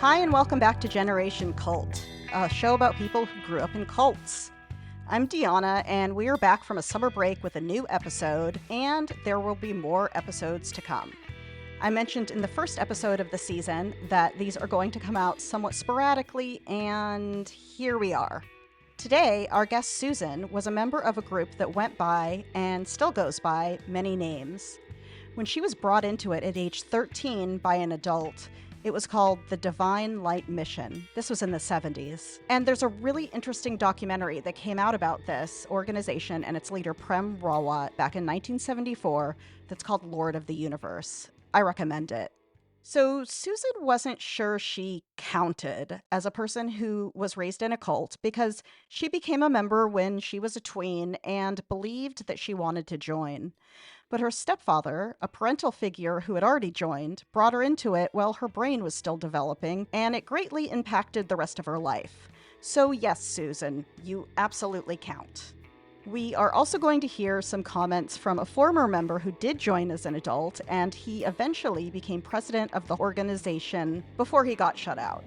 Hi, and welcome back to Generation Cult, a show about people who grew up in cults. I'm Deanna, and we are back from a summer break with a new episode, and there will be more episodes to come. I mentioned in the first episode of the season that these are going to come out somewhat sporadically, and here we are. Today, our guest Susan was a member of a group that went by, and still goes by, many names. When she was brought into it at age 13 by an adult, it was called the Divine Light Mission. This was in the 70s. And there's a really interesting documentary that came out about this organization and its leader, Prem Rawat, back in 1974 that's called Lord of the Universe. I recommend it. So, Susan wasn't sure she counted as a person who was raised in a cult because she became a member when she was a tween and believed that she wanted to join. But her stepfather, a parental figure who had already joined, brought her into it while her brain was still developing, and it greatly impacted the rest of her life. So, yes, Susan, you absolutely count. We are also going to hear some comments from a former member who did join as an adult, and he eventually became president of the organization before he got shut out.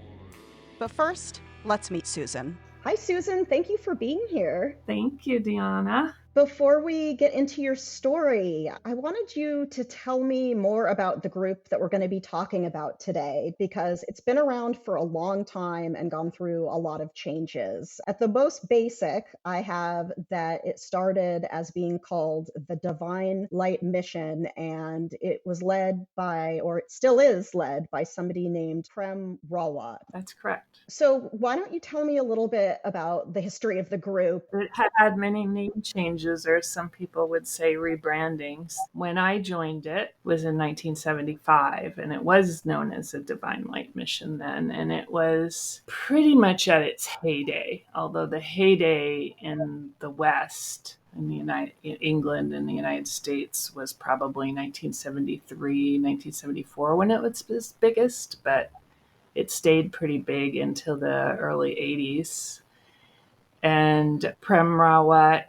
But first, let's meet Susan. Hi, Susan. Thank you for being here. Thank you, Deanna. Before we get into your story, I wanted you to tell me more about the group that we're going to be talking about today, because it's been around for a long time and gone through a lot of changes. At the most basic, I have that it started as being called the Divine Light Mission, and it was led by, or it still is led by, somebody named Prem Rawat. That's correct. So why don't you tell me a little bit about the history of the group? It had many name changes, or some people would say rebrandings. When I joined it was in 1975, and it was known as the Divine Light Mission then, and it was pretty much at its heyday, although the heyday in the West in England and the United States was probably 1973, 1974 when it was its biggest, but it stayed pretty big until the early 80s. And Prem Rawat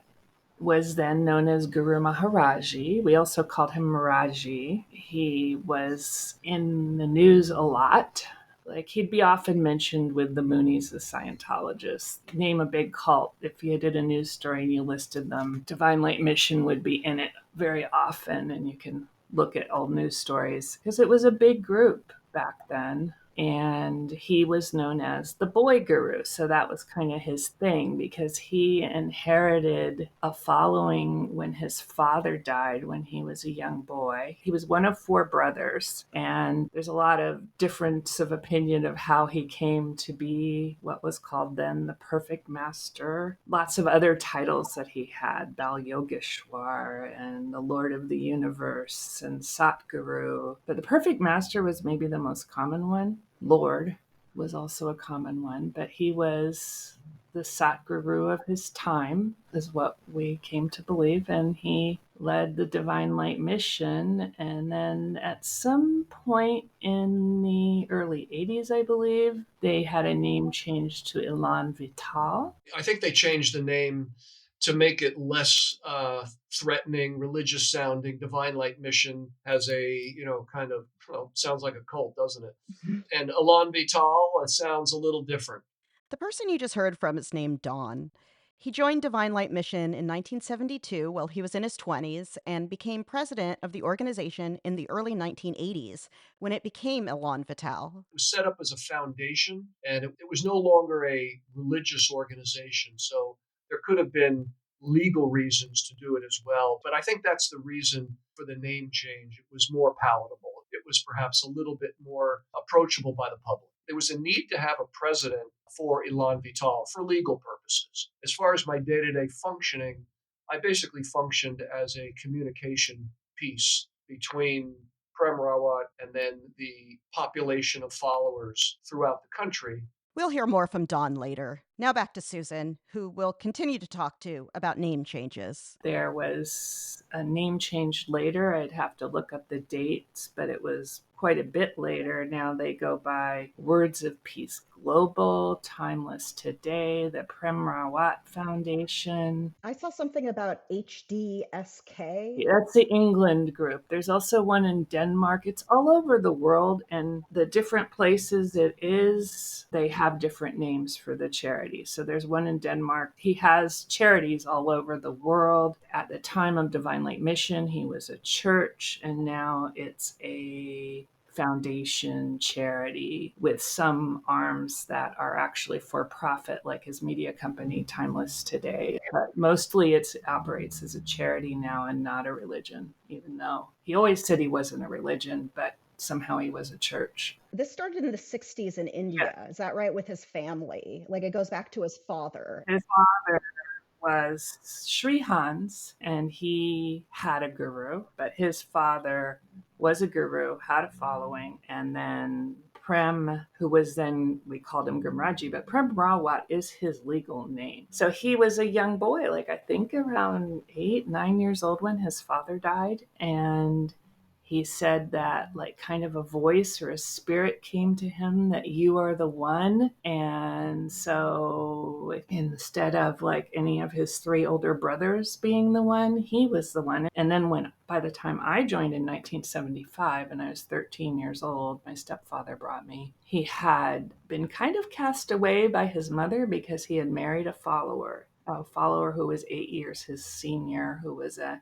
was then known as Guru Maharaj Ji. We also called him Maharaj Ji. He was in the news a lot. Like, he'd be often mentioned with the Moonies, the Scientologists. Name a big cult. If you did a news story and you listed them, Divine Light Mission would be in it very often, and you can look at old news stories because it was a big group back then. And he was known as the boy guru. So that was kind of his thing, because he inherited a following when his father died when he was a young boy. He was one of four brothers, and there's a lot of difference of opinion of how he came to be what was called then the Perfect Master. Lots of other titles that he had, Bal Yogeshwar and the Lord of the Universe and Satguru. But the Perfect Master was maybe the most common one. Lord was also a common one, but he was the Satguru of his time, is what we came to believe, and he led the Divine Light Mission. And then at some point in the early 80s, I believe, they had a name change to Elon Vital. I think they changed the name to make it less threatening, religious sounding. Divine Light Mission has a, kind of, sounds like a cult, doesn't it? And Elon Vital, it sounds a little different. The person you just heard from is named Don. He joined Divine Light Mission in 1972 while he was in his 20s and became president of the organization in the early 1980s when it became Elon Vital. It was set up as a foundation, and it was no longer a religious organization. So there could have been legal reasons to do it as well. But I think that's the reason for the name change. It was more palatable. It was perhaps a little bit more approachable by the public. There was a need to have a president for Elon Vital for legal purposes. As far as my day to day functioning, I basically functioned as a communication piece between Prem Rawat and then the population of followers throughout the country. We'll hear more from Don later. Now back to Susan, who we'll continue to talk to about name changes. There was a name change later. I'd have to look up the dates, but it was quite a bit later. Now they go by Words of Peace Global, Timeless Today, the Prem Rawat Foundation. I saw something about HDSK. That's the England group. There's also one in Denmark. It's all over the world, and the different places it is, they have different names for the charity. So there's one in Denmark. He has charities all over the world. At the time of Divine Light Mission, he was a church, and now it's a foundation charity with some arms that are actually for profit, like his media company Timeless Today. But mostly it operates as a charity now and not a religion, even though he always said he wasn't a religion, but somehow he was a church. This started in the 60s in India. Yeah. Is that right? With his family? Like it goes back to his father. His father was Sri Hans, and he had a guru, but his father was a guru, had a following, and then Prem, who was then, we called him Guru Maharaj Ji, but Prem Rawat is his legal name. So he was a young boy, like I think around 8, 9 years old when his father died, and he said that like kind of a voice or a spirit came to him that you are the one. And so instead of like any of his 3 older brothers being the one, he was the one. And then by the time I joined in 1975 and I was 13 years old, my stepfather brought me. He had been kind of cast away by his mother because he had married a follower who was 8 years his senior, who was a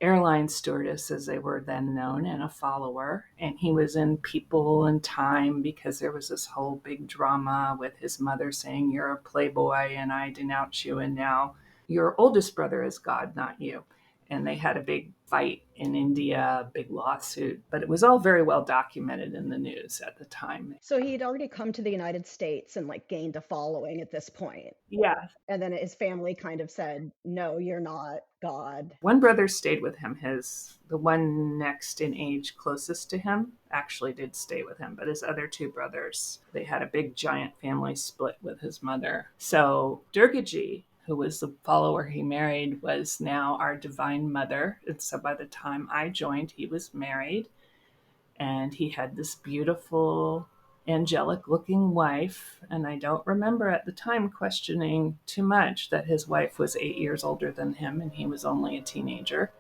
airline stewardess, as they were then known, and a follower. And he was in People and Time because there was this whole big drama with his mother saying, you're a playboy and I denounce you, and now your oldest brother is God, not you. And they had a big fight in India, a big lawsuit, but it was all very well documented in the news at the time. So he'd already come to the United States and like gained a following at this point. Yeah. And then his family kind of said, no, you're not God. One brother stayed with him. The one next in age closest to him actually did stay with him, but his other 2 brothers, they had a big giant family split with his mother. So Durgaji, who was the follower he married, was now our divine mother. And so by the time I joined, he was married, and he had this beautiful angelic looking wife. And I don't remember at the time questioning too much that his wife was 8 years older than him and he was only a teenager.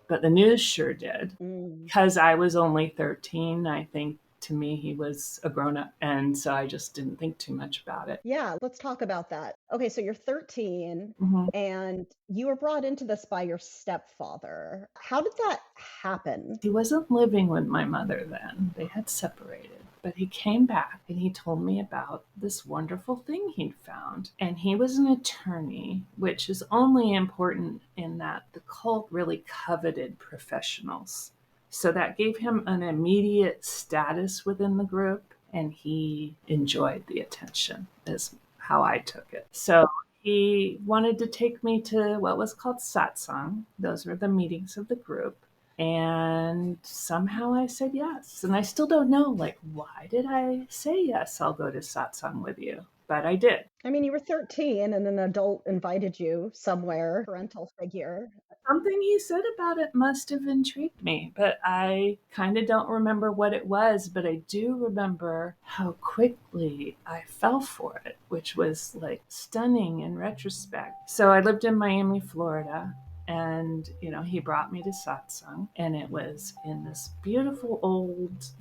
But the news sure did. Because I was only 13, I think to me he was a grown-up, and so I just didn't think too much about it. Yeah, let's talk about that. Okay, so you're 13 and you were brought into this by your stepfather. How did that happen? He wasn't living with my mother then. They had separated. But he came back and he told me about this wonderful thing he'd found. And he was an attorney, which is only important in that the cult really coveted professionals. So that gave him an immediate status within the group, and he enjoyed the attention, is how I took it. So he wanted to take me to what was called satsang. Those were the meetings of the group. And somehow I said yes. And I still don't know, like, why did I say yes? I'll go to satsang with you. But I did. I mean, you were 13 and an adult invited you somewhere, parental figure. Something he said about it must have intrigued me, but I kind of don't remember what it was, but I do remember how quickly I fell for it, which was like stunning in retrospect. So I lived in Miami, Florida, and, he brought me to satsang, and it was in this beautiful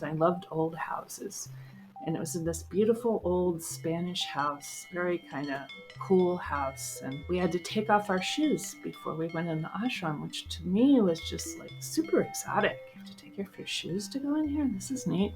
I loved old houses. And it was in this beautiful old Spanish house, very kind of cool house. And we had to take off our shoes before we went in the ashram, which to me was just like super exotic. You have to take off your shoes to go in here? This is neat.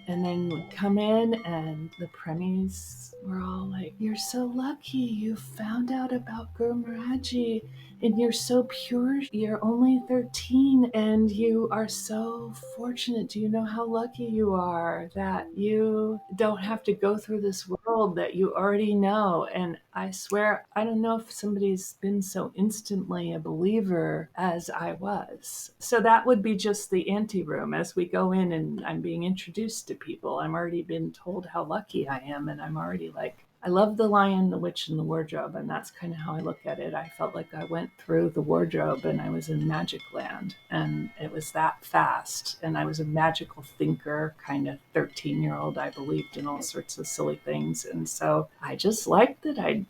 And then we'd come in and the Premies were all like, you're so lucky you found out about Guru Maharaj Ji, and you're so pure. You're only 13 and you are so fortunate. Do you know how lucky you are that you don't have to go through this world that you already know? And I swear, I don't know if somebody's been so instantly a believer as I was. So that would be just the ante room. As we go in and I'm being introduced to people, I'm already been told how lucky I am, and I'm already like I love The Lion, the Witch, and the Wardrobe, and that's kind of how I look at it. I felt like I went through the wardrobe and I was in magic land, and it was that fast. And I was a magical thinker, kind of 13-year-old. I believed in all sorts of silly things. And so I just liked that I'd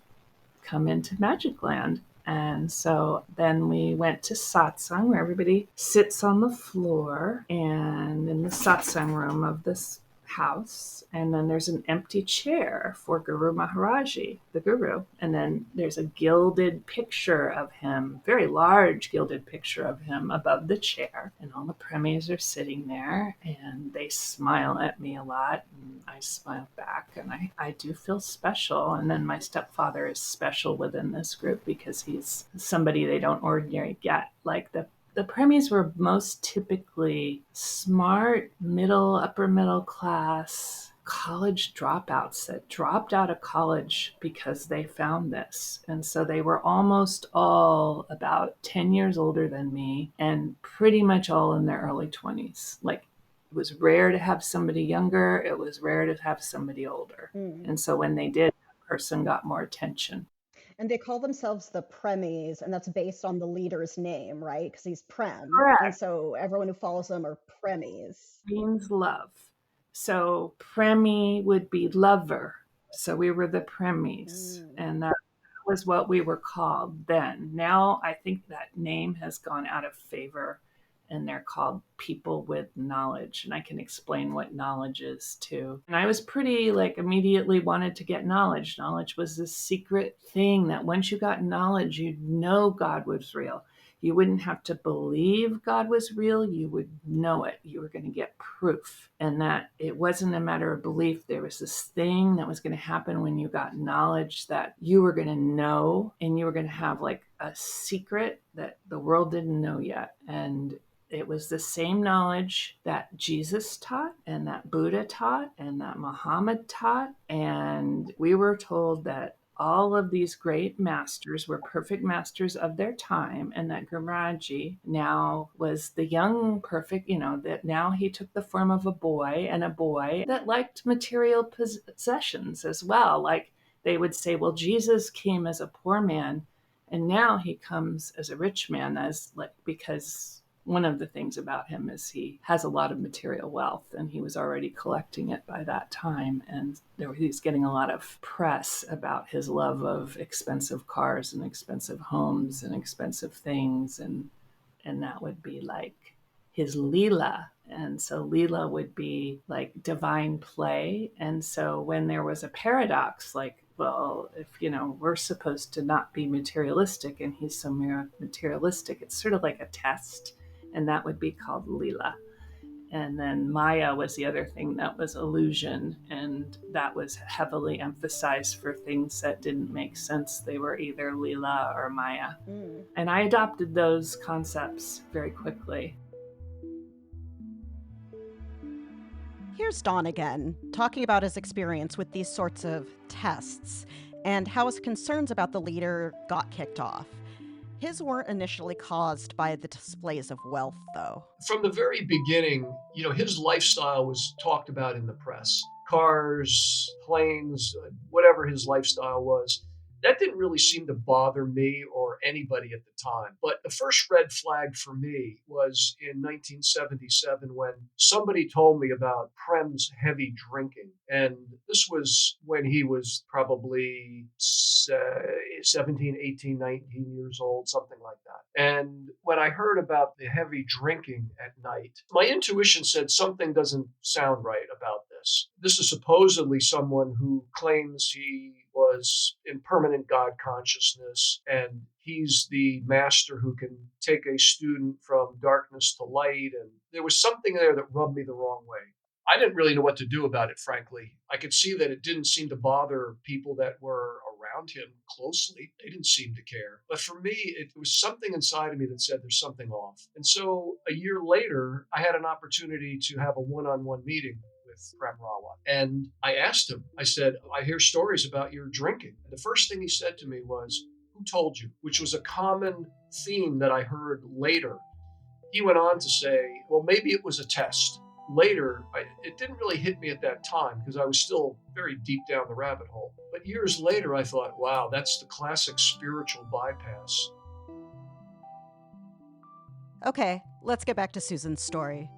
come into magic land. And so then we went to satsang, where everybody sits on the floor and in the satsang room of this house. And then there's an empty chair for Guru Maharaj Ji, the guru. And then there's a gilded picture of him, very large gilded picture of him above the chair. And all the Premies are sitting there and they smile at me a lot. And I smile back, and I do feel special. And then my stepfather is special within this group because he's somebody they don't ordinarily get. Like the Premies were most typically smart, upper middle class college dropouts that dropped out of college because they found this. And so they were almost all about 10 years older than me and pretty much all in their early 20s. Like, it was rare to have somebody younger. It was rare to have somebody older. And so when they did, that person got more attention. And they call themselves the Premies, and that's based on the leader's name, right? Because he's Prem. Correct. And so everyone who follows them are Premies. Means love. So Premi would be lover. So we were the Premies. And that was what we were called then. Now I think that name has gone out of favor, and they're called people with knowledge. And I can explain what knowledge is too. And I was pretty immediately wanted to get knowledge. Knowledge was this secret thing that once you got knowledge, you'd know God was real. You wouldn't have to believe God was real. You would know it. You were going to get proof. And that it wasn't a matter of belief. There was this thing that was going to happen when you got knowledge that you were going to know, and you were going to have like a secret that the world didn't know yet. And it was the same knowledge that Jesus taught and that Buddha taught and that Muhammad taught. And we were told that all of these great masters were perfect masters of their time, and that Guru Maharaj Ji now was the young perfect, that now he took the form of a boy, and a boy that liked material possessions as well. Like they would say, well, Jesus came as a poor man, and now he comes as a rich man, because one of the things about him is he has a lot of material wealth, and he was already collecting it by that time. And he's getting a lot of press about his love of expensive cars and expensive homes and expensive things. And that would be like his Leela. And so Leela would be like divine play. And so when there was a paradox, like, well, if, we're supposed to not be materialistic and he's so materialistic, it's sort of like a test. And that would be called Leela. And then Maya was the other thing that was illusion. And that was heavily emphasized for things that didn't make sense. They were either Leela or Maya. And I adopted those concepts very quickly. Here's Don again, talking about his experience with these sorts of tests and how his concerns about the leader got kicked off. His weren't initially caused by the displays of wealth, though. From the very beginning, his lifestyle was talked about in the press. Cars, planes, whatever his lifestyle was. That didn't really seem to bother me or anybody at the time. But the first red flag for me was in 1977 when somebody told me about Prem's heavy drinking. And this was when he was probably 17, 18, 19 years old, something like that. And when I heard about the heavy drinking at night, my intuition said something doesn't sound right about this. This is supposedly someone who claims he was in permanent God consciousness, and he's the master who can take a student from darkness to light. And there was something there that rubbed me the wrong way. I didn't really know what to do about it, frankly. I could see that it didn't seem to bother people that were around him closely. They didn't seem to care. But for me, it was something inside of me that said there's something off. And so a year later, I had an opportunity to have a one-on-one meeting with Prem Rawat. And I asked him, I said, I hear stories about your drinking. And the first thing he said to me was, who told you? Which was a common theme that I heard later. He went on to say, well, maybe it was a test. later, it didn't really hit me at that time because I was still very deep down the rabbit hole. But years later, I thought, wow, that's the classic spiritual bypass. Okay, let's get back to Susan's story.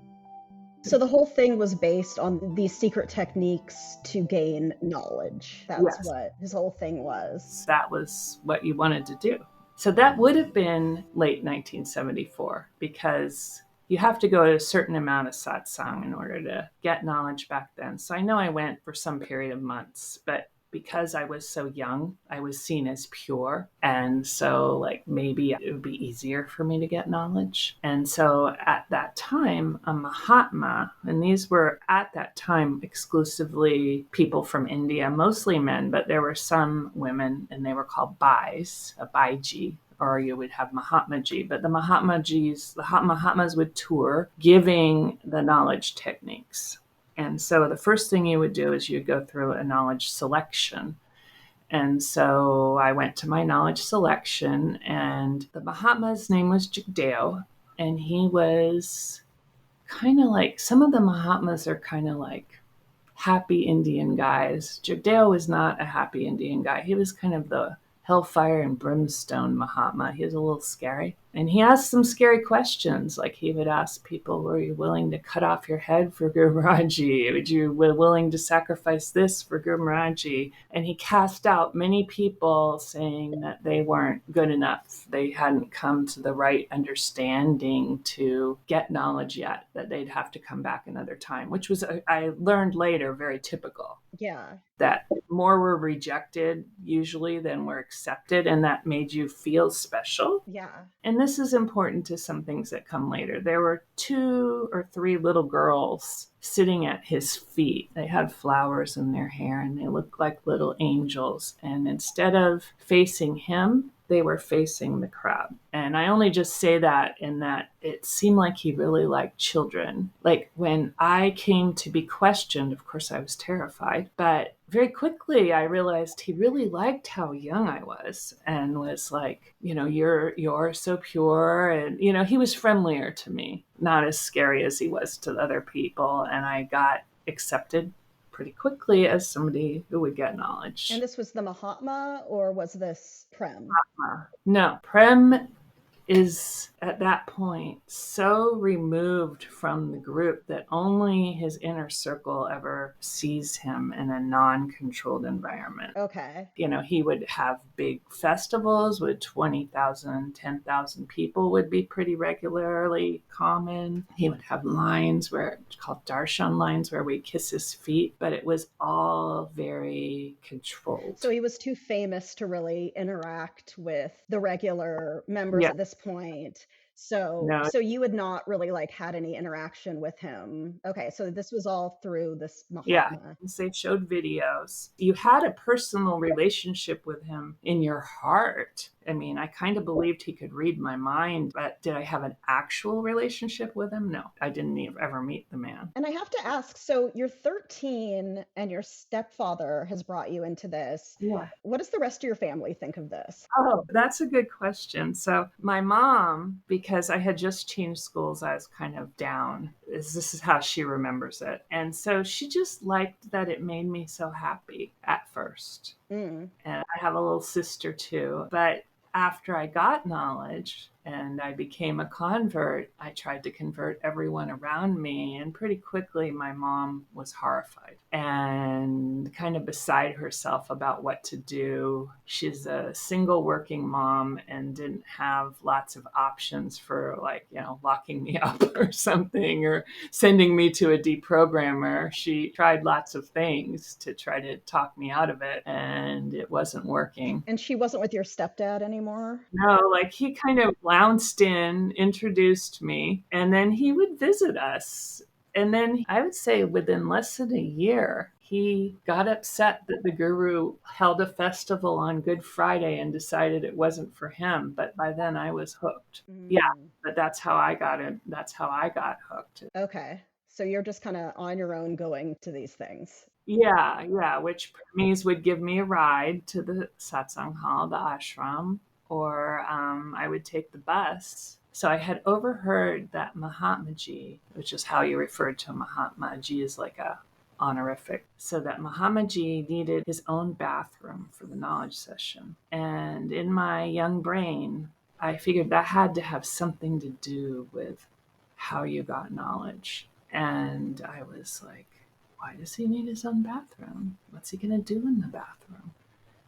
So the whole thing was based on these secret techniques to gain knowledge. That's Yes. what his whole thing was. That was what you wanted to do. So that would have been late 1974 because you have to go to a certain amount of satsang in order to get knowledge back then. So I know I went for some period of months, but because I was so young, I was seen as pure. And so, like, maybe it would be easier for me to get knowledge. And so at that time, a Mahatma, and these were at that time exclusively people from India, mostly men, but there were some women, and they were called Bais, a Baiji, or you would have Mahatma Ji. But the Mahatmas would tour giving the knowledge techniques. And so the first thing you would do is you'd go through a knowledge selection. And so I went to my knowledge selection, and the Mahatma's name was Jagdeo, and he was kind of like, some of the Mahatmas are kind of like happy Indian guys. Jagdeo was not a happy Indian guy. He was kind of the hellfire and brimstone Mahatma. He was a little scary. And he asked some scary questions. Like he would ask people, were you willing to cut off your head for Guru Maharaj Ji? Would you be willing to sacrifice this for Guru Maharaj Ji? And he cast out many people saying that they weren't good enough. They hadn't come to the right understanding to get knowledge yet, that they'd have to come back another time, which was, I learned later, very typical. Yeah. That more were rejected usually than were accepted, and that made you feel special. Yeah. And this is important to some things that come later. There were 2 or 3 little girls sitting at his feet. They had flowers in their hair and they looked like little angels. And instead of facing him, they were facing the crowd. And I only just say that in that it seemed like he really liked children. Like when I came to be questioned, of course I was terrified, but very quickly I realized he really liked how young I was and was like, you're so pure. And, he was friendlier to me, not as scary as he was to other people. And I got accepted pretty quickly as somebody who would get knowledge. And this was the Mahatma, or was this Prem? No, Prem is at that point so removed from the group that only his inner circle ever sees him in a non-controlled environment. Okay. He would have big festivals with 20,000, 10,000 people would be pretty regularly common. He would have lines called darshan lines where we kiss his feet, but it was all very controlled. So he was too famous to really interact with the regular members at this point. So you had not really had any interaction with him. Okay, so this was all through this Mahatma. Yeah, they showed videos. You had a personal relationship with him in your heart. I mean, I kind of believed he could read my mind, but did I have an actual relationship with him? No, I didn't ever meet the man. And I have to ask, so you're 13 and your stepfather has brought you into this. Yeah. What does the rest of your family think of this? Oh, that's a good question. So my mom, because I had just changed schools, I was kind of down. This is how she remembers it. And so she just liked that it made me so happy at first. And I have a little sister too. But after I got knowledge and I became a convert, I tried to convert everyone around me. And pretty quickly, my mom was horrified and kind of beside herself about what to do. She's a single working mom and didn't have lots of options for locking me up or something or sending me to a deprogrammer. She tried lots of things to try to talk me out of it, and it wasn't working. And she wasn't with your stepdad anymore? No, he kind of flounced in, introduced me, and then he would visit us. And then I would say within less than a year, he got upset that the guru held a festival on Good Friday and decided it wasn't for him. But by then I was hooked. Yeah, but that's how I got it. That's how I got hooked. Okay. So you're just kind of on your own going to these things. Yeah. Which Premies would give me a ride to the satsang hall, the ashram, or I would take the bus. So I had overheard that Mahatma Ji, which is how you referred to Mahatma Ji, is like a honorific. So that Mahatma Ji needed his own bathroom for the knowledge session. And in my young brain, I figured that had to have something to do with how you got knowledge. And I was like, why does he need his own bathroom? What's he going to do in the bathroom?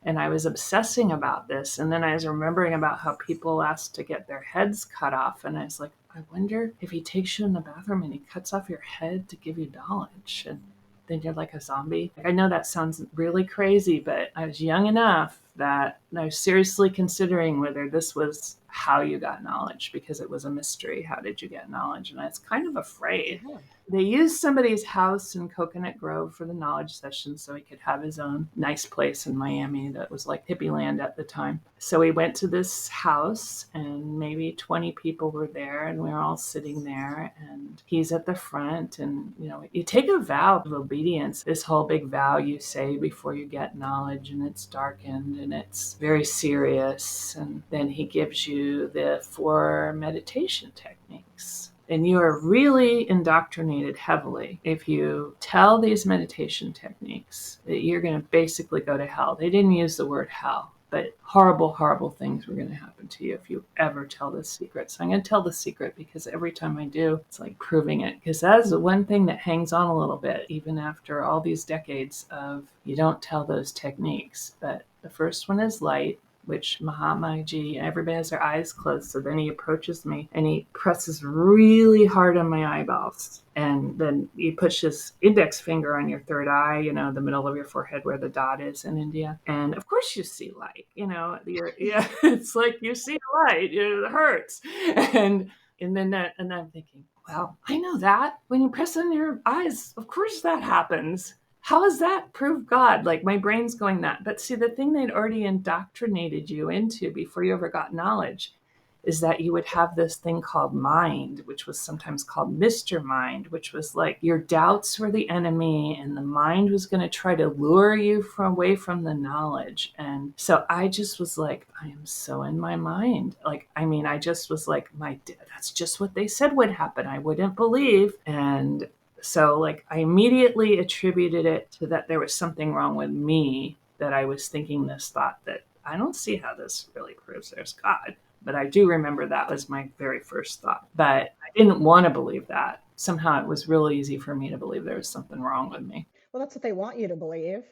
And I was obsessing about this. And then I was remembering about how people asked to get their heads cut off. And I was like, I wonder if he takes you in the bathroom and he cuts off your head to give you knowledge. And then you're like a zombie. I know that sounds really crazy, but I was young enough that I was seriously considering whether this was how you got knowledge, because it was a mystery. How did you get knowledge? And I was kind of afraid. Yeah. They used somebody's house in Coconut Grove for the knowledge session so he could have his own nice place in Miami that was like hippie land at the time. So we went to this house and maybe 20 people were there and we were all sitting there and he's at the front and, you know, you take a vow of obedience, this whole big vow you say before you get knowledge, and it's darkened and it's very serious. And then he gives you the 4 meditation techniques. And you are really indoctrinated heavily if you tell these meditation techniques that you're going to basically go to hell. They didn't use the word hell, but horrible, horrible things were going to happen to you if you ever tell this secret. So I'm going to tell the secret because every time I do, it's like proving it. Because that's the one thing that hangs on a little bit, even after all these decades of you don't tell those techniques. But the first one is light, which Mahatma Ji, everybody has their eyes closed. So then he approaches me and he presses really hard on my eyeballs. And then he puts his index finger on your third eye, you know, the middle of your forehead where the dot is in India. And of course you see light, you know, yeah, it's like you see light, it hurts. And then I'm thinking, well, I know that when you press on your eyes, of course that happens. How does that prove God? Like my brain's going that. But see, the thing they'd already indoctrinated you into before you ever got knowledge is that you would have this thing called mind, which was sometimes called Mr. Mind, which was like your doubts were the enemy and the mind was going to try to lure you away from the knowledge. And so I just was like, I am so in my mind. Like, I mean, I just was like, that's just what they said would happen. I wouldn't believe. And so like I immediately attributed it to that there was something wrong with me, that I was thinking this thought that I don't see how this really proves there's God. But I do remember that was my very first thought. But I didn't want to believe that. Somehow it was really easy for me to believe there was something wrong with me. Well, that's what they want you to believe.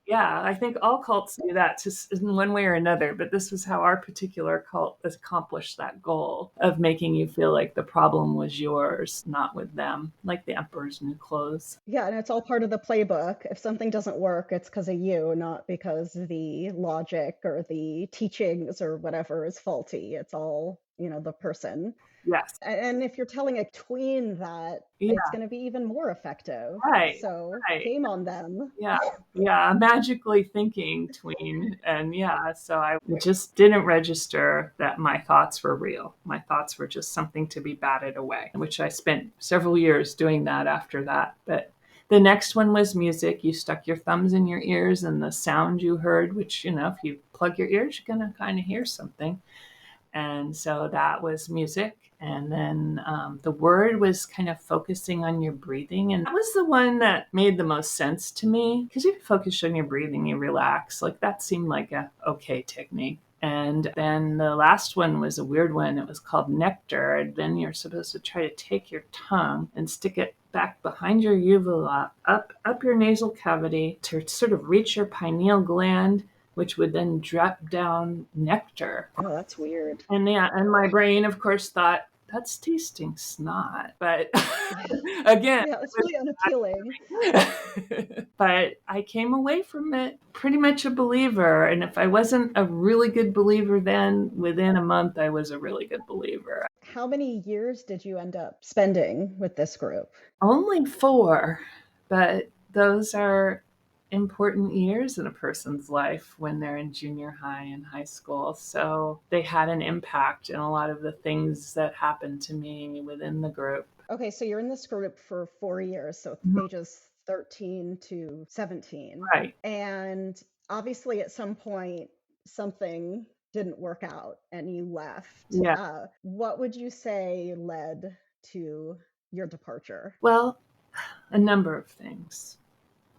Yeah, I think all cults do that in one way or another, but this was how our particular cult accomplished that goal of making you feel like the problem was yours, not with them, like the emperor's new clothes. Yeah, and it's all part of the playbook. If something doesn't work, it's because of you, not because the logic or the teachings or whatever is faulty. It's all, the person. Yes. And if you're telling a tween that, it's going to be even more effective. Right. So right. game on them. Yeah, magically thinking tween. And so I just didn't register that my thoughts were real. My thoughts were just something to be batted away, which I spent several years doing that after that. But the next one was music. You stuck your thumbs in your ears and the sound you heard, which, if you plug your ears, you're going to kind of hear something. And so that was music. And then the word was kind of focusing on your breathing. And that was the one that made the most sense to me, because if you focus on your breathing, you relax. Like that seemed like a okay technique. And then the last one was a weird one. It was called nectar. And then you're supposed to try to take your tongue and stick it back behind your uvula, up your nasal cavity to sort of reach your pineal gland, which would then drop down nectar. Oh, that's weird. And my brain, of course, thought, that's tasting snot. But again, yeah, it's really unappealing. But I came away from it pretty much a believer. And if I wasn't a really good believer then, within a month, I was a really good believer. How many years did you end up spending with this group? Only 4, but those are important years in a person's life when they're in junior high and high school. So they had an impact in a lot of the things that happened to me within the group. Okay, so you're in this group for 4 years, so ages 13 to 17. Right. And obviously at some point, something didn't work out and you left. Yeah. What would you say led to your departure? Well, a number of things.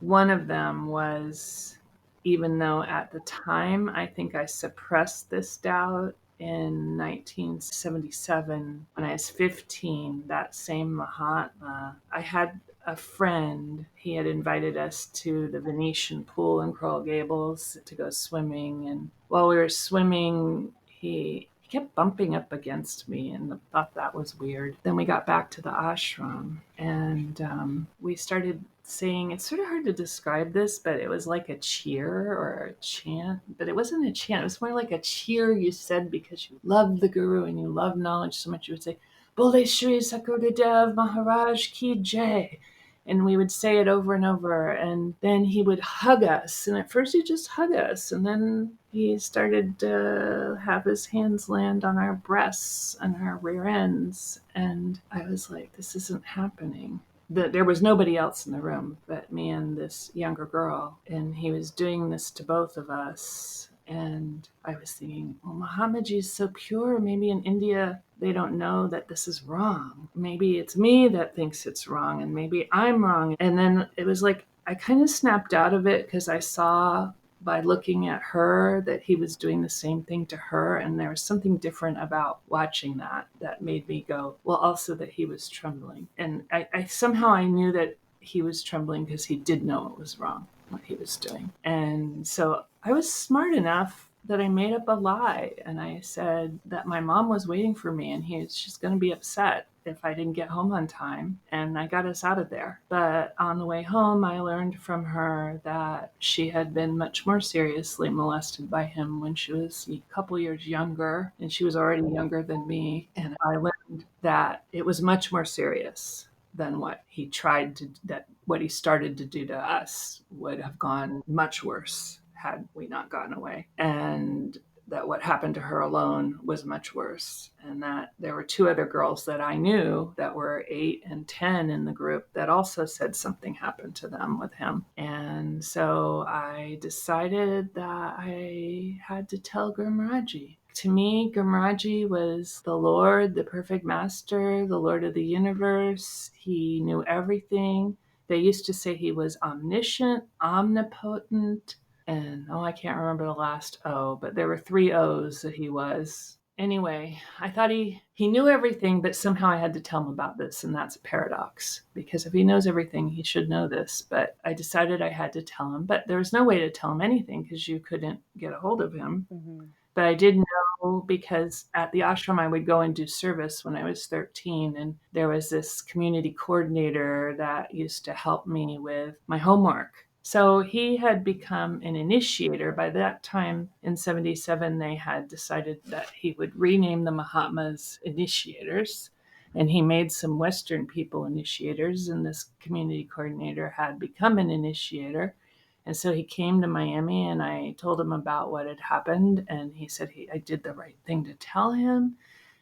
One of them was, even though at the time I think I suppressed this doubt, in 1977, when I was 15, that same Mahatma, I had a friend. He had invited us to the Venetian pool in Coral Gables to go swimming. And while we were swimming, he kept bumping up against me and thought that was weird. Then we got back to the ashram and we started saying, it's sort of hard to describe this, but it was like a cheer or a chant, but it wasn't a chant. It was more like a cheer you said because you loved the guru and you loved knowledge so much. You would say, Bole Shri Sakurudev Maharaj Ki Jai. And we would say it over and over. And then he would hug us. And at first he'd just hug us. And then he started to have his hands land on our breasts and our rear ends. And I was like, this isn't happening. There was nobody else in the room but me and this younger girl. And he was doing this to both of us. And I was thinking, well, Mahatma Ji is so pure. Maybe in India, they don't know that this is wrong. Maybe it's me that thinks it's wrong, and maybe I'm wrong. And then it was like, I kind of snapped out of it because I saw by looking at her that he was doing the same thing to her. And there was something different about watching that made me go, well, also that he was trembling. And I somehow I knew that he was trembling because he did know it was wrong, what he was doing. And so I was smart enough that I made up a lie. And I said that my mom was waiting for me and she's going to be upset if I didn't get home on time. And I got us out of there. But on the way home, I learned from her that she had been much more seriously molested by him when she was a couple years younger, and she was already younger than me. And I learned that it was much more serious than what he what he started to do to us would have gone much worse had we not gotten away. And that what happened to her alone was much worse. And that there were two other girls that I knew that were 8 and 10 in the group that also said something happened to them with him. And so I decided that I had to tell Guru Maharaj Ji. To me, Guru Maharaj Ji was the Lord, the perfect master, the Lord of the universe. He knew everything. They used to say he was omniscient, omnipotent, and I can't remember the last O, but there were 3 O's that he was. Anyway, I thought he knew everything, but somehow I had to tell him about this, and that's a paradox, because if he knows everything, he should know this. But I decided I had to tell him, but there was no way to tell him anything because you couldn't get a hold of him. Mm-hmm. But I did know because at the ashram I would go and do service when I was 13, and there was this community coordinator that used to help me with my homework. So he had become an initiator. By that time in 77, they had decided that he would rename the Mahatmas initiators. And he made some Western people initiators, and this community coordinator had become an initiator. And so he came to Miami and I told him about what had happened. And he said I did the right thing to tell him.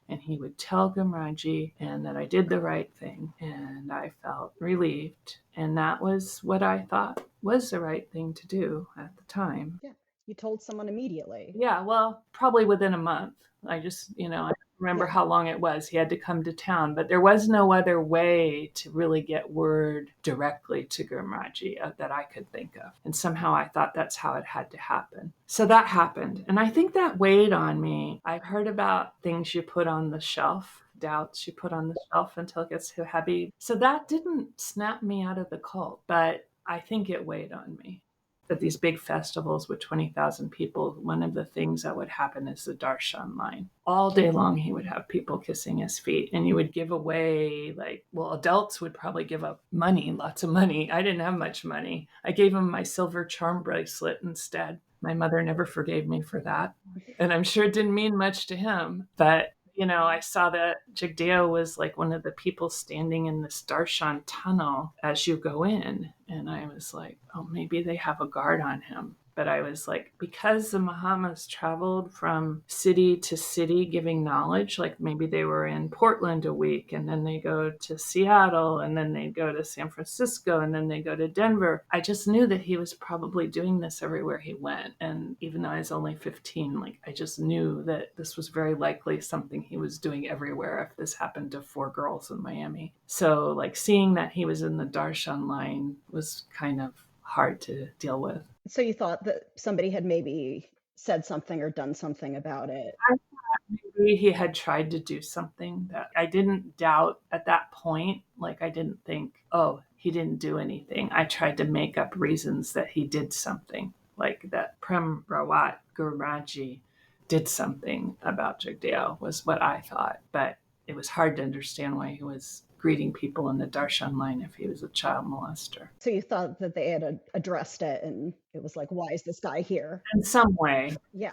And he would tell Guru Maharaj Ji and that I did the right thing. And I felt relieved. And that was what I thought was the right thing to do at the time. Yeah. You told someone immediately. Yeah, well, probably within a month. I just, I remember how long it was. He had to come to town, but there was no other way to really get word directly to Guru Maharaj Ji that I could think of. And somehow I thought that's how it had to happen. So that happened. And I think that weighed on me. I've heard about things you put on the shelf, doubts you put on the shelf until it gets too heavy. So that didn't snap me out of the cult, but I think it weighed on me. At these big festivals with 20,000 people, one of the things that would happen is the darshan line. All day long, he would have people kissing his feet, and you would give away, adults would probably give up money, lots of money. I didn't have much money. I gave him my silver charm bracelet instead. My mother never forgave me for that, and I'm sure it didn't mean much to him, but I saw that Jagdeo was like one of the people standing in this darshan tunnel as you go in. And I was like, oh, maybe they have a guard on him. But I was like, because the Mahatmas traveled from city to city giving knowledge, like maybe they were in Portland a week and then they go to Seattle and then they go to San Francisco and then they go to Denver. I just knew that he was probably doing this everywhere he went. And even though I was only 15, like I just knew that this was very likely something he was doing everywhere if this happened to 4 girls in Miami. So like seeing that he was in the darshan line was kind of hard to deal with. So you thought that somebody had maybe said something or done something about it? I thought maybe he had tried to do something that I didn't doubt at that point. Like I didn't think, oh, he didn't do anything. I tried to make up reasons that he did something, like that Prem Rawat, Guru Maharaj Ji, did something about Jagdeo was what I thought. But it was hard to understand why he was greeting people in the darshan line if he was a child molester. So you thought that they had addressed it and it was like, why is this guy here? In some way. Yeah.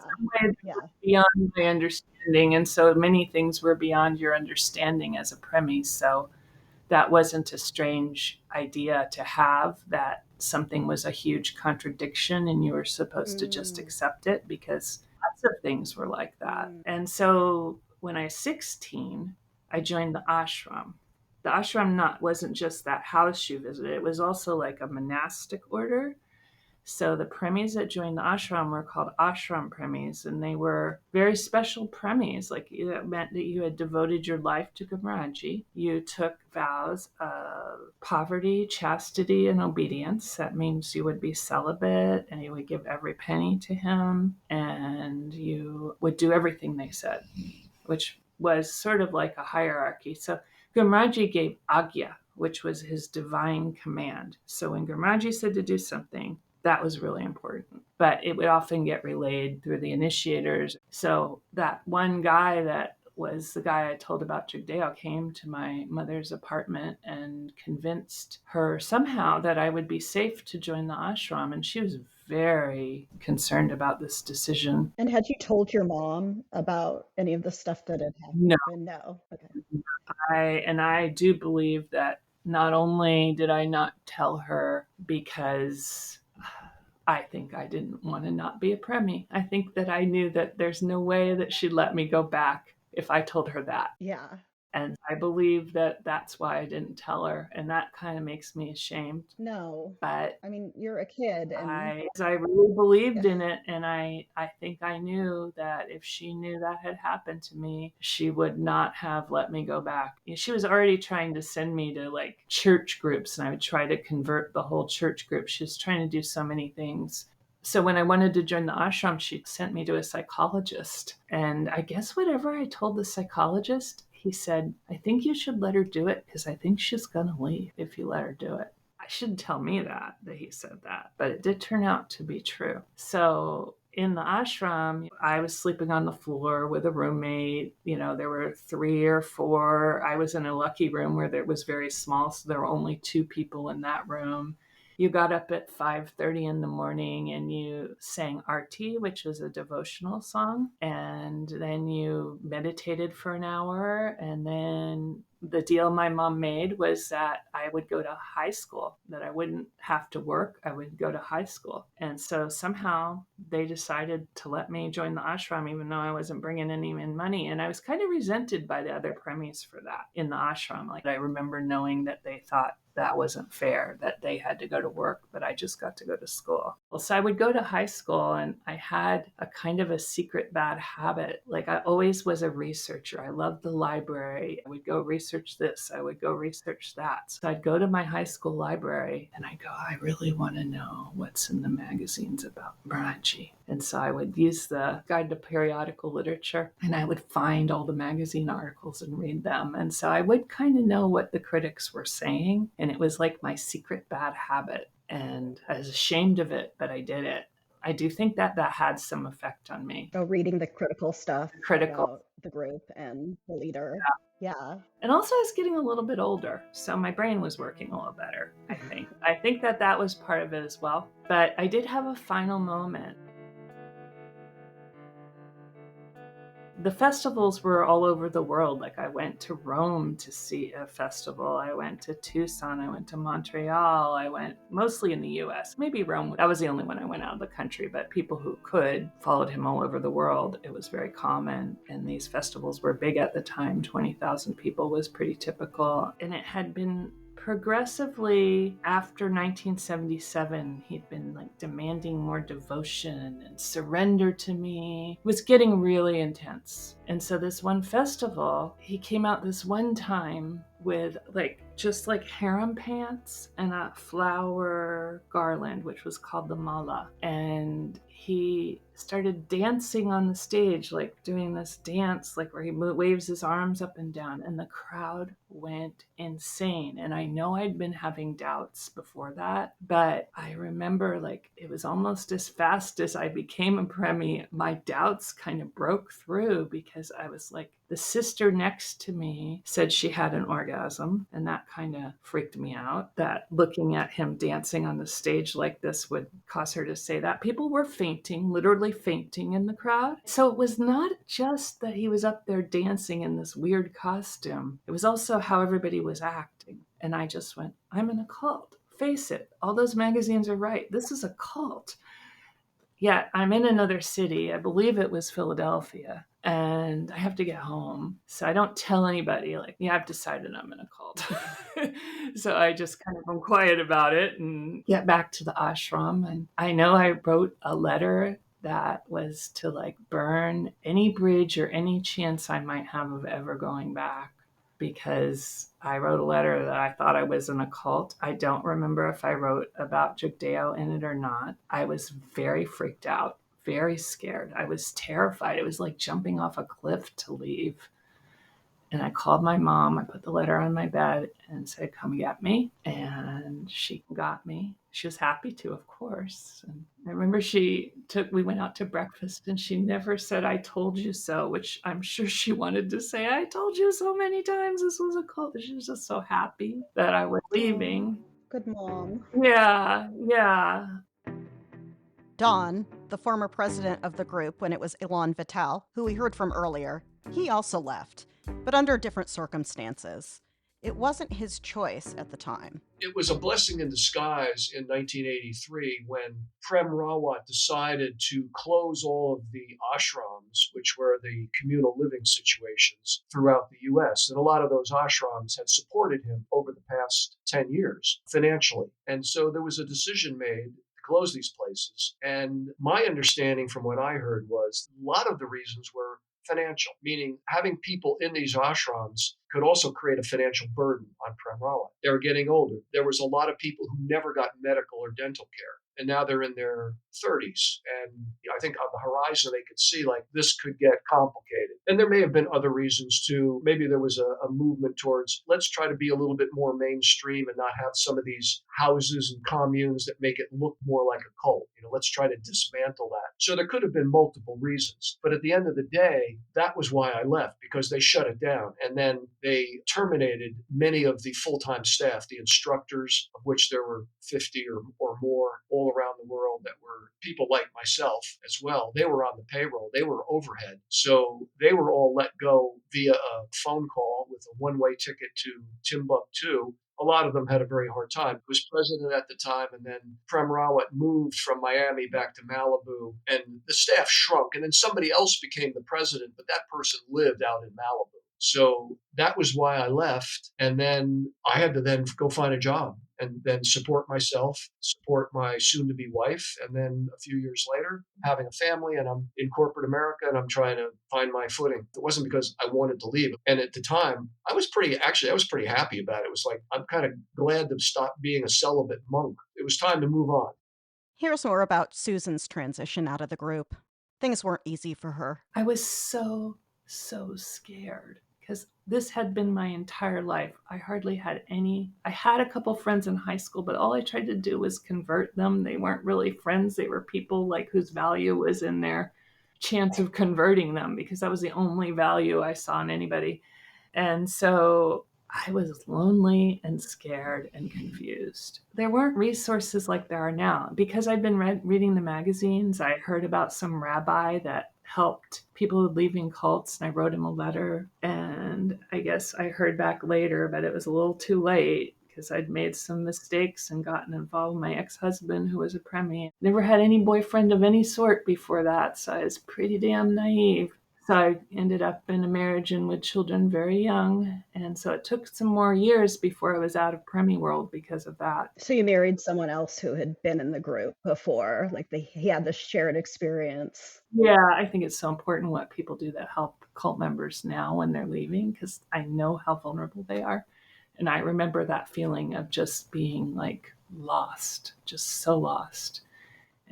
Beyond my understanding. And so many things were beyond your understanding as a premies. So that wasn't a strange idea to have, that something was a huge contradiction and you were supposed to just accept it, because lots of things were like that. And so when I was 16, I joined the ashram. The ashram wasn't just that house you visited, it was also like a monastic order. So the premies that joined the ashram were called ashram premies, and they were very special premies. Like it meant that you had devoted your life to Guru Maharaj Ji. You took vows of poverty, chastity, and obedience. That means you would be celibate and you would give every penny to him and you would do everything they said, which was sort of like a hierarchy. So Guru Maharaj Ji gave agya, which was his divine command. So when Guru Maharaj Ji said to do something, that was really important. But it would often get relayed through the initiators. So that one guy that was the guy I told about Jagdeo came to my mother's apartment and convinced her somehow that I would be safe to join the ashram. And she was very concerned about this decision. And had you told your mom about any of the stuff that had happened? No. Okay. I do believe that not only did I not tell her because I think I didn't want to not be a premie. I think that I knew that there's no way that she'd let me go back if I told her that. Yeah. And I believe that that's why I didn't tell her. And that kind of makes me ashamed. No. But I mean, you're a kid. And I really believed in it. And I think I knew that if she knew that had happened to me, she would not have let me go back. She was already trying to send me to like church groups, and I would try to convert the whole church group. She was trying to do so many things. So when I wanted to join the ashram, she sent me to a psychologist. And I guess whatever I told the psychologist, he said, I think you should let her do it because I think she's going to leave if you let her do it. I shouldn't tell me that he said that, but it did turn out to be true. So in the ashram, I was sleeping on the floor with a roommate. You know, there were 3 or 4. I was in a lucky room where it was very small, so there were only 2 people in that room. You got up at 5:30 in the morning and you sang Arti, which was a devotional song. And then you meditated for an hour. And then the deal my mom made was that I would go to high school, that I wouldn't have to work. I would go to high school. And so somehow they decided to let me join the ashram, even though I wasn't bringing any money. And I was kind of resented by the other premies for that in the ashram. Like I remember knowing that they thought that wasn't fair, that they had to go to work, but I just got to go to school. Well, so I would go to high school and I had a kind of a secret bad habit. Like I always was a researcher. I loved the library. I would go research this. I would go research that. So I'd go to my high school library and I'd go, I really want to know what's in the magazines about Maharaj Ji. And so I would use the Guide to Periodical Literature and I would find all the magazine articles and read them. And so I would kind of know what the critics were saying. And it was like my secret bad habit. And I was ashamed of it, but I did it. I do think that had some effect on me. Oh, reading the critical stuff about the group and the leader. Yeah. And also I was getting a little bit older, so my brain was working a little better, I think. I think that was part of it as well. But I did have a final moment. the festivals were all over the world. Like I went to Rome to see a festival. I went to Tucson. I went to Montreal. I went mostly in the US. Maybe Rome. That was the only one I went out of the country, but people who could followed him all over the world. It was very common. And these festivals were big at the time. 20,000 people was pretty typical. And it had been progressively after 1977, he'd been like demanding more devotion and surrender to me. It was getting really intense. And so this one festival, he came out this one time with just like harem pants and a flower garland, which was called the mala. And he started dancing on the stage, like doing this dance, like where he waves his arms up and down, and the crowd went insane. And I know I'd been having doubts before that, but I remember like it was almost as fast as I became a Premi, my doubts kind of broke through, because I was like, the sister next to me said she had an orgasm, and that kind of freaked me out, that looking at him dancing on the stage like this would cause her to say that. People were fainting, literally fainting in the crowd. So it was not just that he was up there dancing in this weird costume. It was also how everybody was acting. And I just went, I'm in a cult. Face it, all those magazines are right. This is a cult. Yeah, I'm in another city. I believe it was Philadelphia. And I have to get home. So I don't tell anybody, like, yeah, I've decided I'm in a cult. So I just kind of am quiet about it and get back to the ashram. And I know I wrote a letter that was to like burn any bridge or any chance I might have of ever going back, because I wrote a letter that I thought I was in a cult. I don't remember if I wrote about Jugdeo in it or not. I was very freaked out, very scared. I was terrified. It was like jumping off a cliff to leave. And I called my mom. I put the letter on my bed and said, come get me. And she got me. She was happy to, of course. And I remember we went out to breakfast, and she never said, I told you so, which I'm sure she wanted to say, I told you so many times this was a cult. She was just so happy that I was leaving. Good mom. Yeah, yeah. Don, the former president of the group when it was Elon Vital, who we heard from earlier, he also left, but under different circumstances. It wasn't his choice at the time. It was a blessing in disguise in 1983 when Prem Rawat decided to close all of the ashrams, which were the communal living situations throughout the US. And a lot of those ashrams had supported him over the past 10 years financially. And so there was a decision made to close these places. And my understanding from what I heard was a lot of the reasons were financial, meaning having people in these ashrams could also create a financial burden on Prem Rawat. They were getting older. There was a lot of people who never got medical or dental care, and now they're in their 30s. And I think on the horizon, they could see like this could get complicated. And there may have been other reasons too. Maybe there was a movement towards let's try to be a little bit more mainstream and not have some of these houses and communes that make it look more like a cult. Let's try to dismantle that. So there could have been multiple reasons. But at the end of the day, that was why I left, because they shut it down. And then they terminated many of the full-time staff, the instructors, of which there were 50 or more all around the world that were people like myself as well. They were on the payroll. They were overhead. So they were all let go via a phone call with a one-way ticket to Timbuktu. A lot of them had a very hard time. I was president at the time, and then Prem Rawat moved from Miami back to Malibu, and the staff shrunk. And then somebody else became the president, but that person lived out in Malibu. So that was why I left. And then I had to then go find a job and then support myself, support my soon-to-be wife. And then a few years later, having a family, and I'm in corporate America, and I'm trying to find my footing. It wasn't because I wanted to leave. And at the time, I was pretty happy about it. It was like, I'm kind of glad to stop being a celibate monk. It was time to move on. Here's more about Susan's transition out of the group. Things weren't easy for her. I was so scared, because this had been my entire life. I hardly had I had a couple friends in high school, but all I tried to do was convert them. They weren't really friends. They were people like whose value was in their chance of converting them, because that was the only value I saw in anybody. And so I was lonely and scared and confused. There weren't resources like there are now. Because I'd been reading the magazines, I heard about some rabbi that helped people leaving cults. And I wrote him a letter, and I guess I heard back later, but it was a little too late because I'd made some mistakes and gotten involved with my ex-husband, who was a Premie. Never had any boyfriend of any sort before that, so I was pretty damn naive. So I ended up in a marriage and with children very young. And so it took some more years before I was out of Premie world because of that. So you married someone else who had been in the group before, like he had this shared experience. Yeah, I think it's so important what people do that help cult members now when they're leaving, because I know how vulnerable they are. And I remember that feeling of just being like lost, just so lost.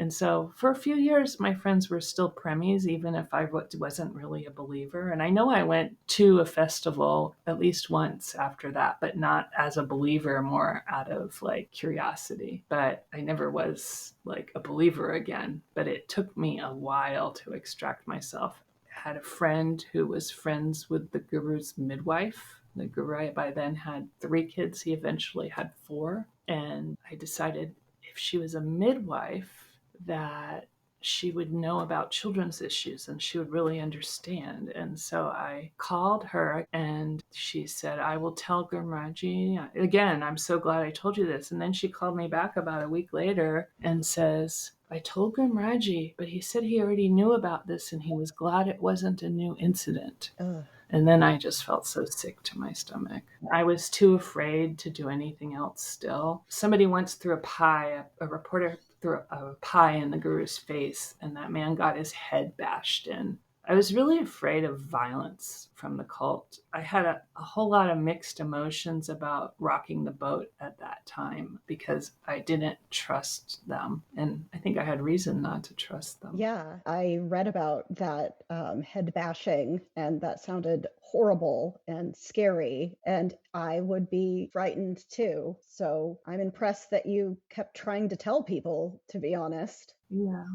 And so for a few years, my friends were still Premies, even if I wasn't really a believer. And I know I went to a festival at least once after that, but not as a believer, more out of like curiosity. But I never was like a believer again. But it took me a while to extract myself. I had a friend who was friends with the guru's midwife. The guru by then had 3 kids. He eventually had 4. And I decided if she was a midwife, that she would know about children's issues and she would really understand. And so I called her and she said, I will tell Guru Maharaj Ji. Again, I'm so glad I told you this. And then she called me back about a week later and says, I told Guru Maharaj Ji, but he said he already knew about this and he was glad it wasn't a new incident. Ugh. And then I just felt so sick to my stomach. I was too afraid to do anything else still. Somebody once threw a pie, a reporter threw a pie in the guru's face, and that man got his head bashed in. I was really afraid of violence from the cult. I had a whole lot of mixed emotions about rocking the boat at that time because I didn't trust them. And I think I had reason not to trust them. Yeah, I read about that head bashing, and that sounded horrible and scary, and I would be frightened too. So I'm impressed that you kept trying to tell people, to be honest. Yeah.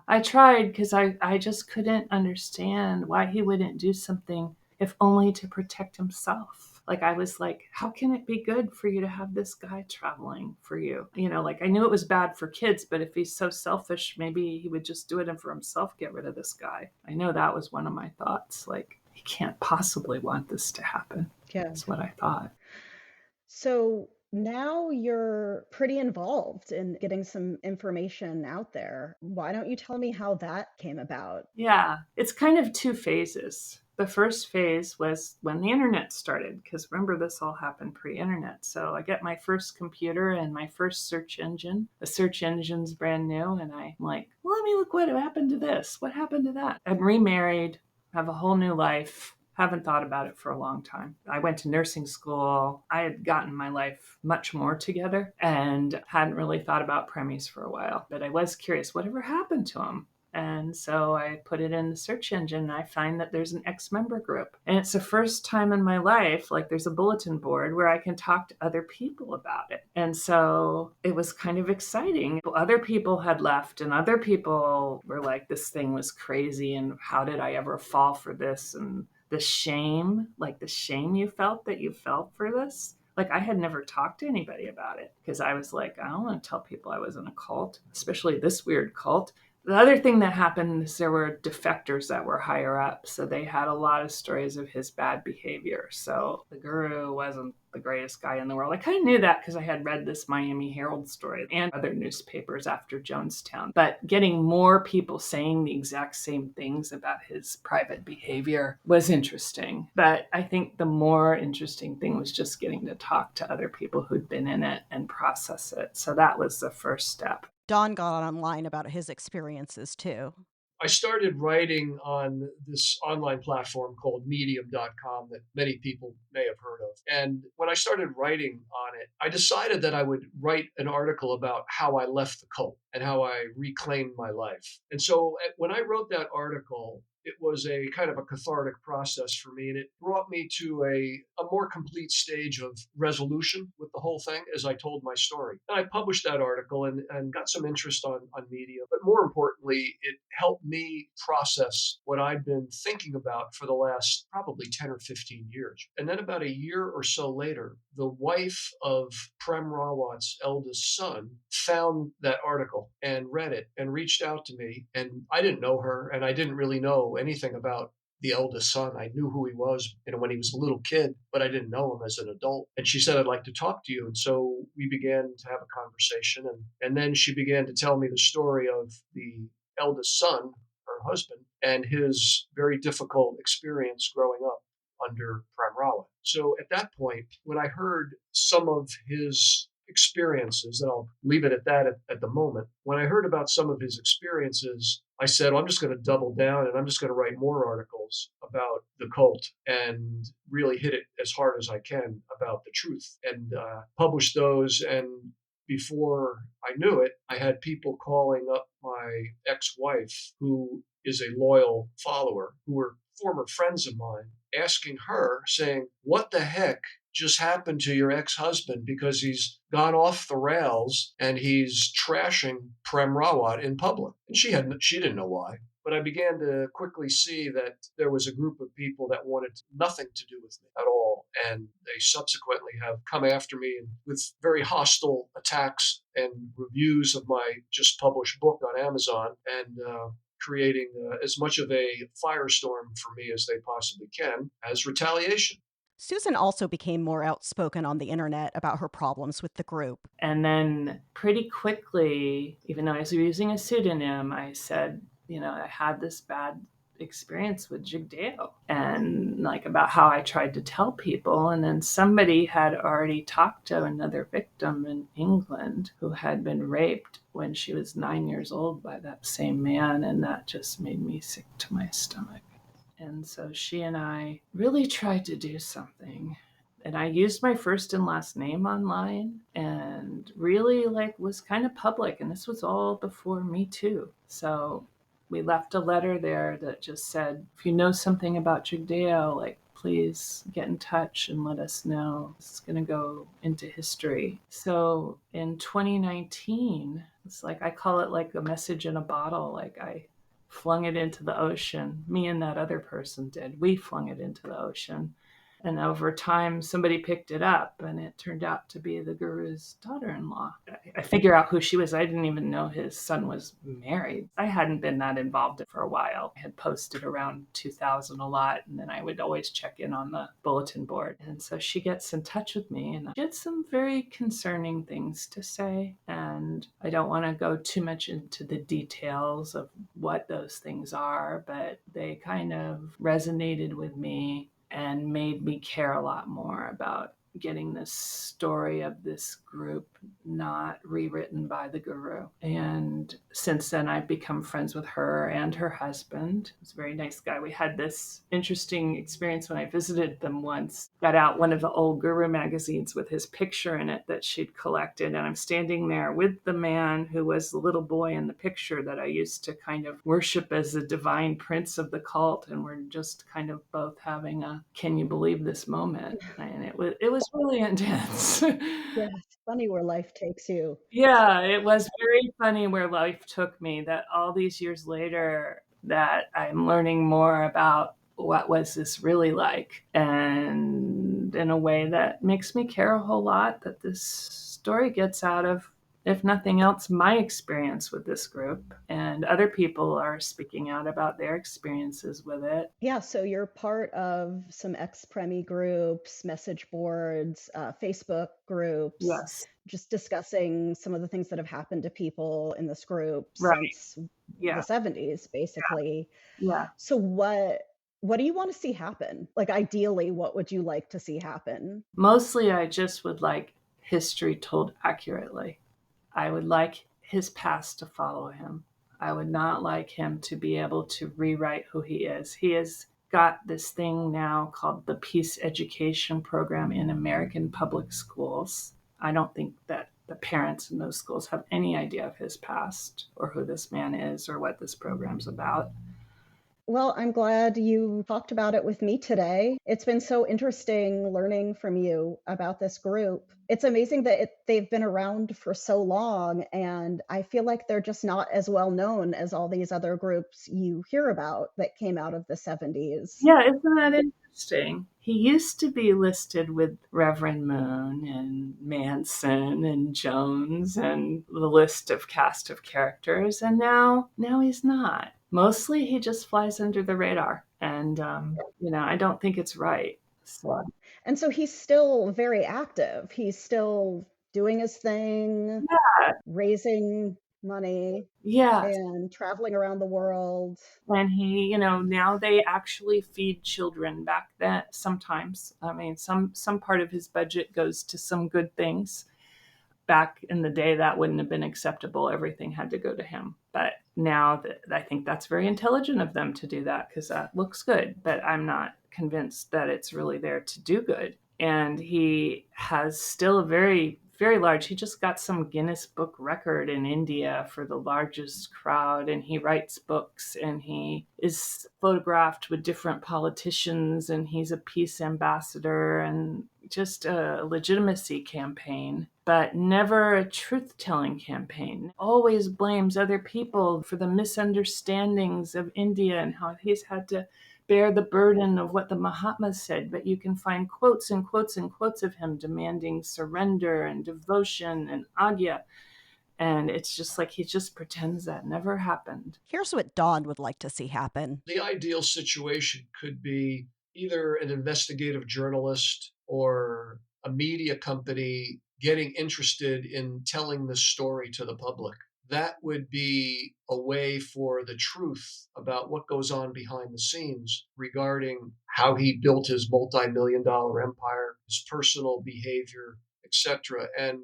I tried because I just couldn't understand why he wouldn't do something if only to protect himself. Like I was like, how can it be good for you to have this guy traveling for you? You know, like I knew it was bad for kids, but if he's so selfish, maybe he would just do it for himself, get rid of this guy. I know that was one of my thoughts. Like he can't possibly want this to happen. Yeah. That's what I thought. So now you're pretty involved in getting some information out there. Why don't you tell me how that came about? Yeah, it's kind of 2 phases. The first phase was when the internet started, because remember, this all happened pre-internet. So I get my first computer and my first search engine. The search engine's brand new, and I'm like, well, let me look what happened to this. What happened to that? I'm remarried, have a whole new life. Haven't thought about it for a long time. I went to nursing school. I had gotten my life much more together and hadn't really thought about Premies for a while. But I was curious, whatever happened to them? And so I put it in the search engine and I find that there's an ex-member group. And it's the first time in my life, like there's a bulletin board where I can talk to other people about it. And so it was kind of exciting. Other people had left and other people were like, this thing was crazy and how did I ever fall for this? And the shame, like the shame you felt that you felt for this. Like I had never talked to anybody about it because I was like, I don't want to tell people I was in a cult, especially this weird cult. The other thing that happened is there were defectors that were higher up. So they had a lot of stories of his bad behavior. So the guru wasn't the greatest guy in the world. I kind of knew that because I had read this Miami Herald story and other newspapers after Jonestown. But getting more people saying the exact same things about his private behavior was interesting. But I think the more interesting thing was just getting to talk to other people who'd been in it and process it. So that was the first step. Don got online about his experiences too. I started writing on this online platform called medium.com that many people may have heard of. And when I started writing on it, I decided that I would write an article about how I left the cult and how I reclaimed my life. And so when I wrote that article, it was a kind of a cathartic process for me. And it brought me to a more complete stage of resolution with the whole thing as I told my story. And I published that article and got some interest on media. But more importantly, it helped me process what I'd been thinking about for the last probably 10 or 15 years. And then about a year or so later, the wife of Prem Rawat's eldest son found that article and read it and reached out to me. And I didn't know her, and I didn't really know anything about the eldest son. I knew who he was, when he was a little kid, but I didn't know him as an adult. And she said, "I'd like to talk to you." And so we began to have a conversation. And then she began to tell me the story of the eldest son, her husband, and his very difficult experience growing up under Prem Rawat. So at that point, when I heard some of his experiences, and I'll leave it at that at the moment, when I heard about some of his experiences, I said, well, I'm just going to double down and I'm just going to write more articles about the cult and really hit it as hard as I can about the truth and publish those. And before I knew it, I had people calling up my ex-wife, who is a loyal follower, who were former friends of mine, asking her, saying, what the heck just happened to your ex-husband, because he's gone off the rails and he's trashing Prem Rawat in public. And she didn't know why. But I began to quickly see that there was a group of people that wanted nothing to do with me at all. And they subsequently have come after me with very hostile attacks and reviews of my just published book on Amazon, and creating as much of a firestorm for me as they possibly can as retaliation. Susan also became more outspoken on the internet about her problems with the group. And then pretty quickly, even though I was using a pseudonym, I said, I had this bad experience with Jigdeo, and about how I tried to tell people. And then somebody had already talked to another victim in England who had been raped when she was 9 years old by that same man. And that just made me sick to my stomach. And so she and I really tried to do something. And I used my first and last name online and really was kind of public. And this was all before Me Too. So we left a letter there that just said, if you know something about Jigdeo, please get in touch and let us know. It's going to go into history. So in 2019, it's I call it a message in a bottle. I flung it into the ocean. Me and that other person did. We flung it into the ocean. And over time, somebody picked it up, and it turned out to be the Guru's daughter-in-law. I figure out who she was. I didn't even know his son was married. I hadn't been that involved for a while. I had posted around 2000 a lot, and then I would always check in on the bulletin board. And so she gets in touch with me, and she had some very concerning things to say. And I don't want to go too much into the details of what those things are, but they kind of resonated with me and made me care a lot more about getting this story of this group not rewritten by the Guru. And since then, I've become friends with her and her husband. He's a very nice guy. We had this interesting experience when I visited them once. Got out one of the old Guru magazines with his picture in it that she'd collected. And I'm standing there with the man who was the little boy in the picture that I used to kind of worship as the divine prince of the cult. And we're just kind of both having a, can you believe this moment? And it was really intense. Yeah, it's funny where life takes you. Yeah, it was very funny where life took me, that all these years later that I'm learning more about what was this really like, and in a way that makes me care a whole lot that this story gets out of, if nothing else, my experience with this group, and other people are speaking out about their experiences with it. Yeah, so you're part of some ex-Premi groups, message boards, Facebook groups. Yes. Just discussing some of the things that have happened to people in this group since the 70s, basically. Yeah. So what do you want to see happen? Ideally, what would you like to see happen? Mostly, I just would like history told accurately. I would like his past to follow him. I would not like him to be able to rewrite who he is. He has got this thing now called the Peace Education Program in American public schools. I don't think that the parents in those schools have any idea of his past or who this man is or what this program's about. Well, I'm glad you talked about it with me today. It's been so interesting learning from you about this group. It's amazing that they've been around for so long, and I feel like they're just not as well known as all these other groups you hear about that came out of the 70s. Yeah, isn't that interesting? interesting. He used to be listed with Reverend Moon and Manson and Jones and the list of cast of characters, and now he's not. Mostly he just flies under the radar, and I don't think it's right. So. And so he's still very active. He's still doing his thing, raising money, and traveling around the world. And he, now they actually feed children. Back then, sometimes, I mean, some part of his budget goes to some good things. Back in the day, that wouldn't have been acceptable. Everything had to go to him. But now I think that's very intelligent of them to do that, because that looks good. But I'm not convinced that it's really there to do good. And he has still a very, very large, he just got some Guinness Book record in India for the largest crowd, and he writes books, and he is photographed with different politicians, and he's a peace ambassador, and just a legitimacy campaign, but never a truth-telling campaign. Always blames other people for the misunderstandings of India and how he's had to bear the burden of what the Mahatma said, but you can find quotes and quotes and quotes of him demanding surrender and devotion and agya. And it's just like he just pretends that never happened. Here's what Dawn would like to see happen. The ideal situation could be either an investigative journalist or a media company getting interested in telling this story to the public. That would be a way for the truth about what goes on behind the scenes regarding how he built his multi-million-dollar empire, his personal behavior, etc. And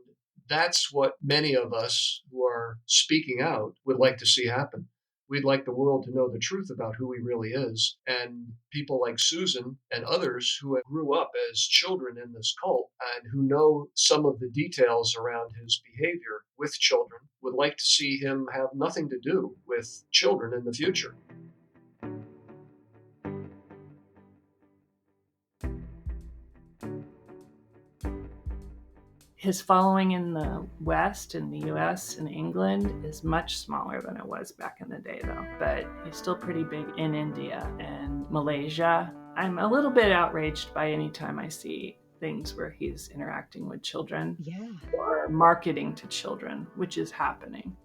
that's what many of us who are speaking out would like to see happen. We'd like the world to know the truth about who he really is. And people like Susan and others who grew up as children in this cult and who know some of the details around his behavior with children would like to see him have nothing to do with children in the future. His following in the West, in the US and England, is much smaller than it was back in the day, though. But he's still pretty big in India and Malaysia. I'm a little bit outraged by any time I see things where he's interacting with children or marketing to children, which is happening.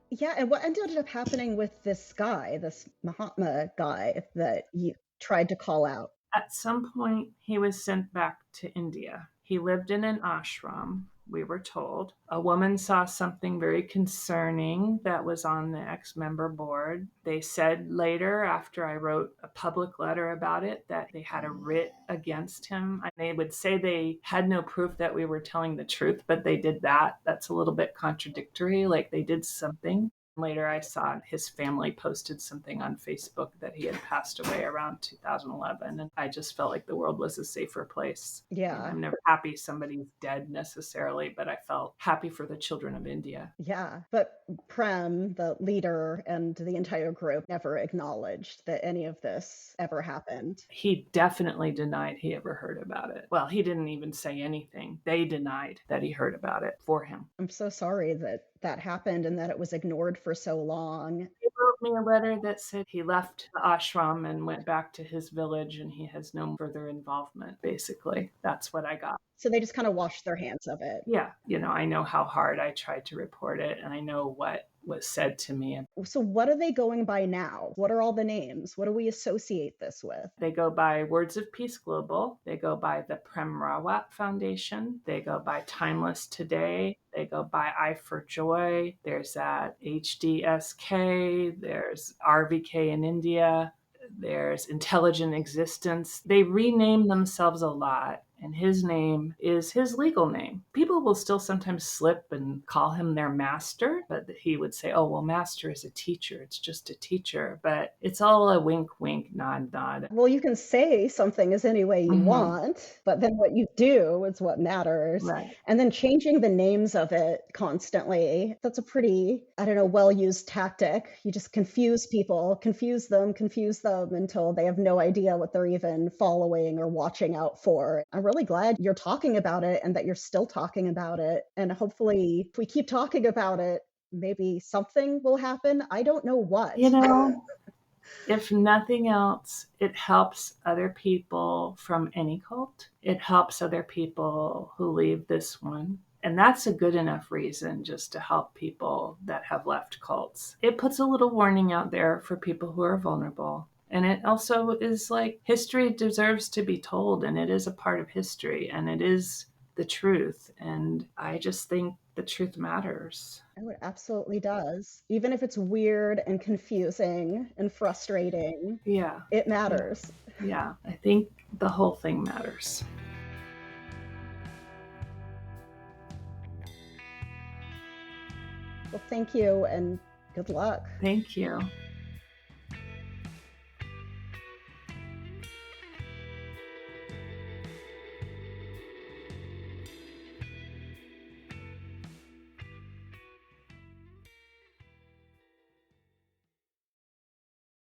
Yeah, and what ended up happening with this guy, this Mahatma guy that you tried to call out? At some point, he was sent back to India. He lived in an ashram, we were told. A woman saw something very concerning that was on the ex-member board. They said later, after I wrote a public letter about it, that they had a writ against him. And they would say they had no proof that we were telling the truth, but they did that. That's a little bit contradictory, like they did something. Later, I saw his family posted something on Facebook that he had passed away around 2011. And I just felt like the world was a safer place. Yeah. I'm never happy somebody's dead necessarily, but I felt happy for the children of India. Yeah. But Prem, the leader, and the entire group never acknowledged that any of this ever happened. He definitely denied he ever heard about it. Well, he didn't even say anything. They denied that he heard about it for him. I'm so sorry that that happened and that it was ignored for so long. He wrote me a letter that said he left the ashram and went back to his village and he has no further involvement, basically. That's what I got. So they just kind of washed their hands of it. Yeah. I know how hard I tried to report it, and I know what was said to me. So what are they going by now? What are all the names? What do we associate this with? They go by Words of Peace Global. They go by the Prem Rawat Foundation. They go by Timeless Today. They go by Eye for Joy. There's that HDSK. There's RVK in India. There's Intelligent Existence. They rename themselves a lot. And his name is his legal name. People will still sometimes slip and call him their master, but he would say, oh, well, master is a teacher. It's just a teacher. But it's all a wink, wink, nod, nod. Well, you can say something is any way you want, but then what you do is what matters. Right. And then changing the names of it constantly, that's a pretty, well-used tactic. You just confuse people, confuse them until they have no idea what they're even following or watching out for. I'm really glad you're talking about it and that you're still talking about it. And hopefully, if we keep talking about it, maybe something will happen. I don't know what. If nothing else, it helps other people from any cult. It helps other people who leave this one. And that's a good enough reason just to help people that have left cults. It puts a little warning out there for people who are vulnerable. And it also is like history deserves to be told, and it is a part of history, and it is the truth. And I just think the truth matters. Oh, it absolutely does. Even if it's weird and confusing and frustrating, Yeah. it matters. Yeah. I think the whole thing matters. Well, thank you and good luck. Thank you.